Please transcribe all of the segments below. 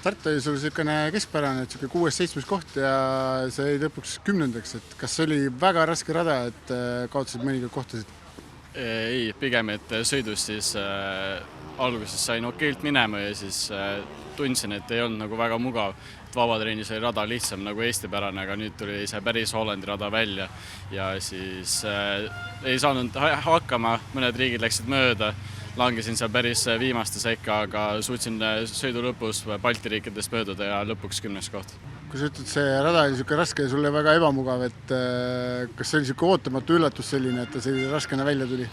Start oli sul selline keskpärane, et 6-7 koht ja see oli lõpuks 10. Et kas see oli väga raske rada, et kaotasid mõnikord kohtasid? Ei, pigem, et sõidus siis alguses sain okeilt minema ja siis tundsin, et ei olnud nagu väga mugav. Vabatrennis oli rada lihtsam nagu Eesti-pärane, aga nüüd tuli see päris Hollandi rada välja ja siis ei saanud hakkama, mõned riigid läksid mööda, langesin seal päris viimaste sekka, aga suutsin sõidu lõpus Balti riikidest mööduda ja lõpuks 10. koht. Kui sa ütled, see rada oli niisugune raske ja sulle väga ebamugav, et kas see oli niisugune ootamatu üllatus selline, et ta selline raskena välja tuli?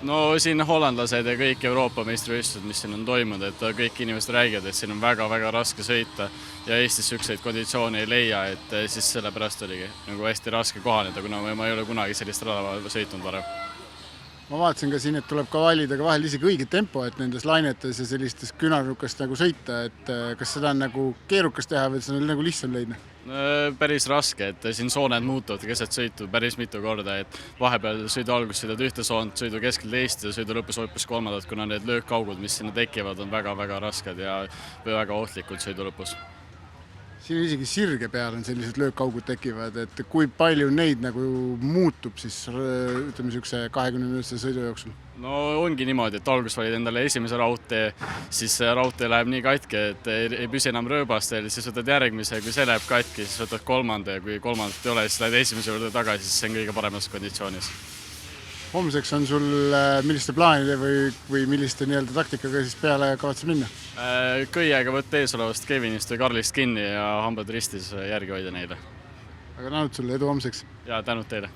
No siin hollandlased ja kõik Euroopa meistrivõistlused, mis siin on toimunud, et kõik inimesed räägivad, et siin on väga-väga raske sõita ja Eestis niisuguseid konditsioone ei leia, et siis sellepärast oligi nagu hästi raske kohaneda, kuna ma ei ole kunagi sellist rada sõitnud varem. Ma vaatasin ka siin, et tuleb ka valida ka vahel isegi õige tempo, et nendes lainetes ja sellistes künarnukast nagu sõita, et kas seda on nagu keerukas teha või see on nagu lihtsam leidma? Päris raske, et siin sooned muutuvad keset sõitu päris mitu korda, et vahepeal sõidu alguses sõidad ühte soont, sõidu keskel teist ja sõidu lõpus hoopis kolmandat, kuna need löökkaugud, mis sinna tekivad, on väga-väga rasked ja väga ohtlikud sõidu lõpus. Siin isegi sirge peal on sellised löökkaugud tekivad, et kui palju neid nagu muutub siis ütleme niisuguse 20-minutise sõidu jooksul? No ongi niimoodi, et alguses valid endale esimese raudtee, siis raudtee läheb nii katki, et ei püsi enam rööbastel, siis võtad järgmise, kui see läheb katki, siis võtad kolmanda ja kui kolmandat ei ole, siis lähed esimese juurde tagasi, siis see on kõige paremas konditsioonis. Homseks on sul milliste plaanide või milliste taktikaga siis peale kavatseb minna? Kõiega võtta ees olevast Kevinist või Karlist kinni ja hambad ristis järgi hoida neile. Aga tänud sulle, edu homseks! Ja tänud teile!